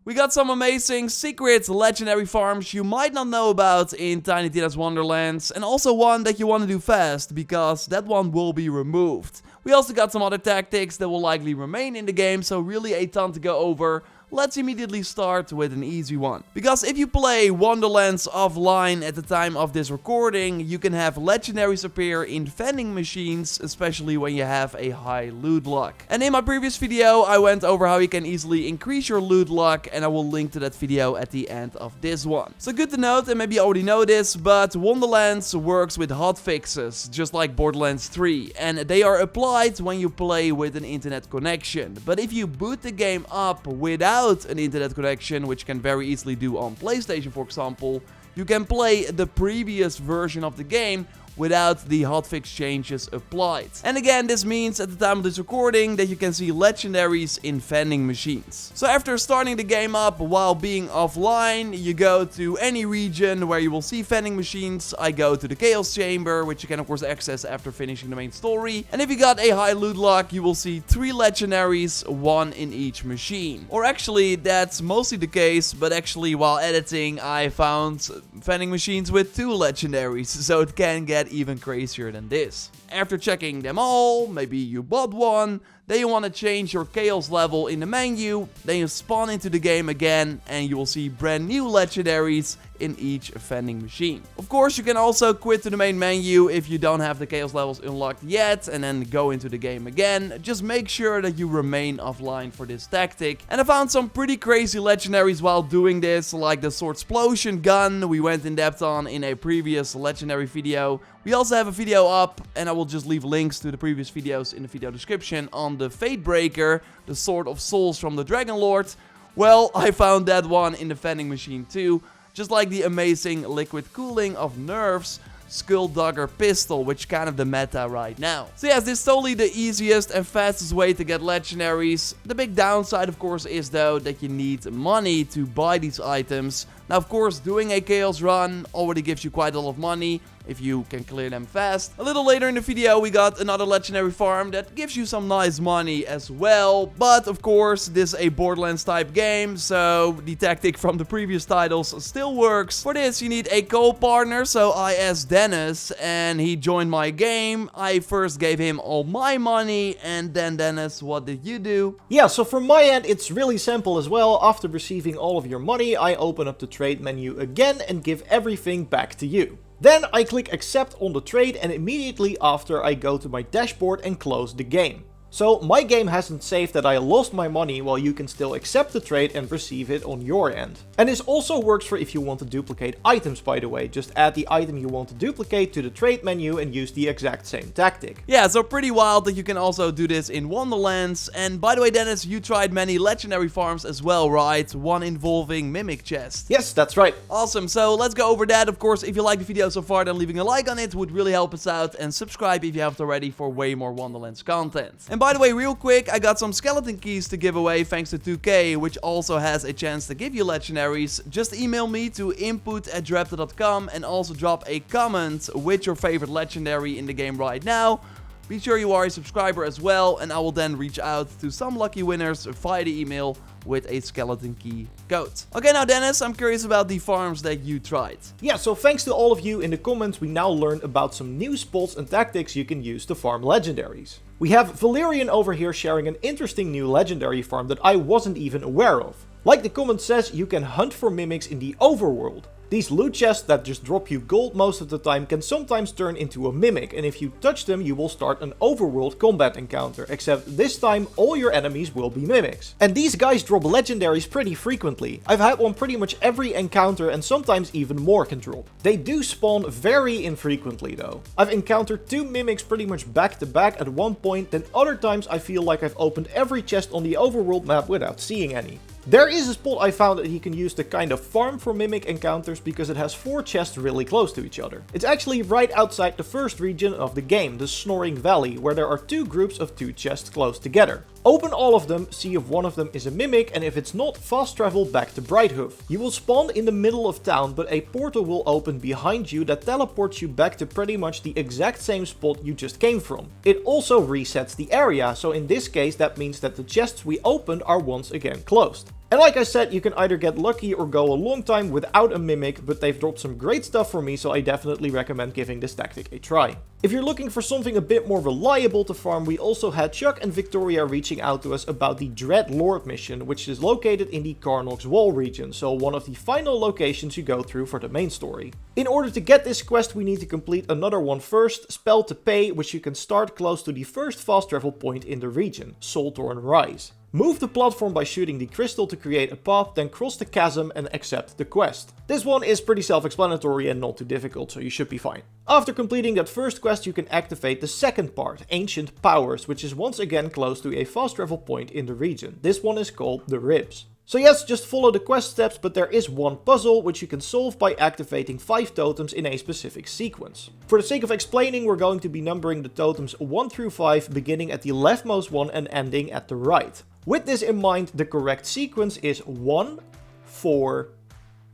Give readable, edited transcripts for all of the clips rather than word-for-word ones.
We got some amazing secret legendary farms you might not know about in Tiny Tina's Wonderlands, and also one that you want to do fast, because that one will be removed. We also got some other tactics that will likely remain in the game, so really a ton to go over. Let's immediately start with an easy one. Because if you play Wonderlands offline at the time of this recording, you can have legendaries appear in vending machines, especially when you have a high loot luck. And in my previous video, I went over how you can easily increase your loot luck, and I will link to that video at the end of this one. So good to note, and maybe you already know this, but Wonderlands works with hotfixes, just like Borderlands 3, and they are applied when you play with an internet connection. But if you boot the game up without an internet connection, which can very easily do on PlayStation for example, you can play the previous version of the game without the hotfix changes applied. And again, this means at the time of this recording that you can see legendaries in vending machines. So after starting the game up while being offline, you go to any region where you will see vending machines. I go to the Chaos Chamber, which you can of course access after finishing the main story. And if you got a high loot luck, you will see 3 legendaries, 1 in each machine. Or actually, that's mostly the case, but actually while editing, I found vending machines with 2 legendaries, so it can get even crazier than this. After checking them all, maybe you bought one, then you want to change your chaos level in the menu, then you spawn into the game again and you will see brand new legendaries in each vending machine. Of course, you can also quit to the main menu if you don't have the chaos levels unlocked yet and then go into the game again. Just make sure that you remain offline for this tactic. And I found some pretty crazy legendaries while doing this, like the Sword Explosion gun we went in depth on in a previous legendary video. We also have a video up, and I will just leave links to the previous videos in the video description, on the Fate Breaker, the Sword of Souls from the Dragon Lord. Well, I found that one in the vending machine too, just like the amazing liquid cooling of Nerf's Skulldugger pistol, which kind of the meta right now. So yes, this is totally the easiest and fastest way to get legendaries. The big downside of course is though that you need money to buy these items. Now of course, doing a chaos run already gives you quite a lot of money if you can clear them fast. A little later in the video we got another legendary farm that gives you some nice money as well. But of course, this is a Borderlands type game, so the tactic from the previous titles still works. For this you need a co-partner, so I asked Dennis and he joined my game. I first gave him all my money, and then Dennis, what did you do? Yeah, so from my end it's really simple as well. After receiving all of your money, I open up the trade menu again and give everything back to you. Then I click accept on the trade, and immediately after I go to my dashboard and close the game. So my game hasn't saved that I lost my money, while you can still accept the trade and receive it on your end. And this also works for if you want to duplicate items, by the way. Just add the item you want to duplicate to the trade menu and use the exact same tactic. Yeah, so pretty wild that you can also do this in Wonderlands. And by the way, Dennis, you tried many legendary farms as well, right? One involving Mimic Chest. Yes, that's right. Awesome, so let's go over that. Of course, if you like the video so far, then leaving a like on it would really help us out. And subscribe if you haven't already for way more Wonderlands content. And by the way, real quick, I got some skeleton keys to give away thanks to 2K, which also has a chance to give you legendaries. Just email me to input@JorRaptor.com and also drop a comment with your favorite legendary in the game right now. Be sure you are a subscriber as well, and I will then reach out to some lucky winners via the email with a skeleton key code. Okay, now Dennis, I'm curious about the farms that you tried. Yeah, so thanks to all of you in the comments, we now learned about some new spots and tactics you can use to farm legendaries. We have Valerian over here sharing an interesting new legendary farm that I wasn't even aware of. Like the comment says, you can hunt for mimics in the Overworld. These loot chests that just drop you gold most of the time can sometimes turn into a mimic, and if you touch them you will start an overworld combat encounter, except this time all your enemies will be mimics. And these guys drop legendaries pretty frequently. I've had one pretty much every encounter, and sometimes even more can drop. They do spawn very infrequently though. I've encountered 2 mimics pretty much back to back at one point, then other times I feel like I've opened every chest on the overworld map without seeing any. There is a spot I found that you can use to kind of farm for mimic encounters because it has 4 chests really close to each other. It's actually right outside the first region of the game, the Snoring Valley, where there are 2 groups of 2 chests close together. Open all of them, see if one of them is a mimic, and if it's not, fast travel back to Brighthoof. You will spawn in the middle of town, but a portal will open behind you that teleports you back to pretty much the exact same spot you just came from. It also resets the area, so in this case that means that the chests we opened are once again closed. And like I said, you can either get lucky or go a long time without a mimic, but they've dropped some great stuff for me, so I definitely recommend giving this tactic a try. If you're looking for something a bit more reliable to farm, we also had Chuck and Victoria reaching out to us about the Dread Lord mission, which is located in the Carnox Wall region, so one of the final locations you go through for the main story. In order to get this quest, we need to complete another one first, Spell to Pay, which you can start close to the first fast travel point in the region, Solthorn Rise. Move the platform by shooting the crystal to create a path, then cross the chasm and accept the quest. This one is pretty self-explanatory and not too difficult, so you should be fine. After completing that first quest, you can activate the second part, Ancient Powers, which is once again close to a fast travel point in the region. This one is called the Ribs. So yes, just follow the quest steps, but there is one puzzle which you can solve by activating 5 totems in a specific sequence. For the sake of explaining, we're going to be numbering the totems 1 through 5, beginning at the leftmost one and ending at the right. With this in mind, the correct sequence is 1, 4,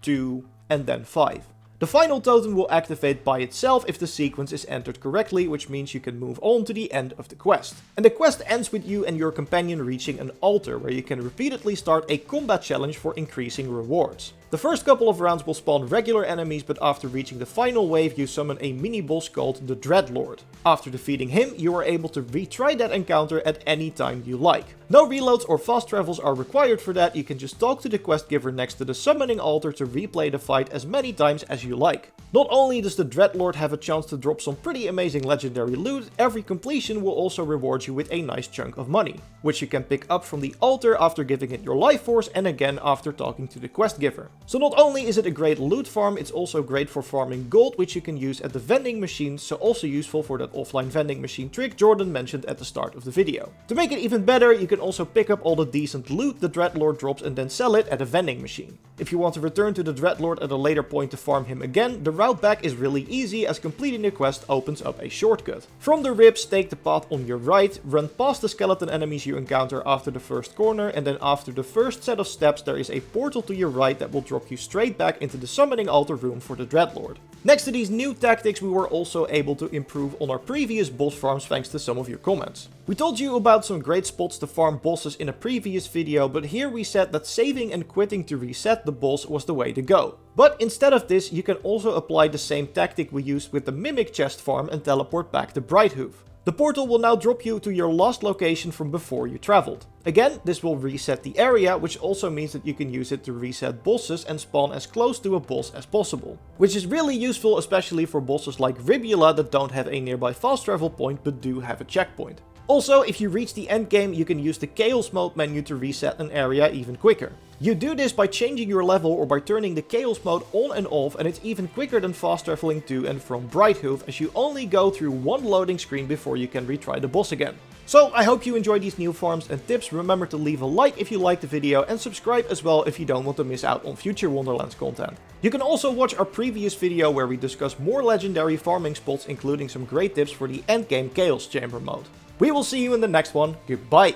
2, and then 5. The final totem will activate by itself if the sequence is entered correctly, which means you can move on to the end of the quest. And the quest ends with you and your companion reaching an altar, where you can repeatedly start a combat challenge for increasing rewards. The first couple of rounds will spawn regular enemies, but after reaching the final wave you summon a mini-boss called the Dreadlord. After defeating him, you are able to retry that encounter at any time you like. No reloads or fast travels are required for that, you can just talk to the quest giver next to the summoning altar to replay the fight as many times as you like. Not only does the Dreadlord have a chance to drop some pretty amazing legendary loot, every completion will also reward you with a nice chunk of money, which you can pick up from the altar after giving it your life force and again after talking to the quest giver. So not only is it a great loot farm, it's also great for farming gold, which you can use at the vending machine, so also useful for that offline vending machine trick Jordan mentioned at the start of the video. To make it even better, you can also pick up all the decent loot the Dreadlord drops and then sell it at a vending machine. If you want to return to the Dreadlord at a later point to farm him again, the route back is really easy, as completing the quest opens up a shortcut. From the Ribs, take the path on your right, run past the skeleton enemies you encounter after the first corner, and then after the first set of steps there is a portal to your right that will drop you straight back into the summoning altar room for the Dreadlord. Next to these new tactics, we were also able to improve on our previous boss farms thanks to some of your comments. We told you about some great spots to farm bosses in a previous video, but here we said that saving and quitting to reset the boss was the way to go. But instead of this, you can also apply the same tactic we used with the Mimic chest farm and teleport back to Brighthoof. The portal will now drop you to your last location from before you traveled. Again, this will reset the area, which also means that you can use it to reset bosses and spawn as close to a boss as possible. Which is really useful, especially for bosses like Ribula that don't have a nearby fast travel point but do have a checkpoint. Also, if you reach the end game, you can use the Chaos Mode menu to reset an area even quicker. You do this by changing your level or by turning the Chaos Mode on and off, and it's even quicker than fast traveling to and from Brighthoof, as you only go through one loading screen before you can retry the boss again. So I hope you enjoyed these new farms and tips. Remember to leave a like if you liked the video and subscribe as well if you don't want to miss out on future Wonderlands content. You can also watch our previous video where we discuss more legendary farming spots, including some great tips for the endgame Chaos Chamber mode. We will see you in the next one. Goodbye!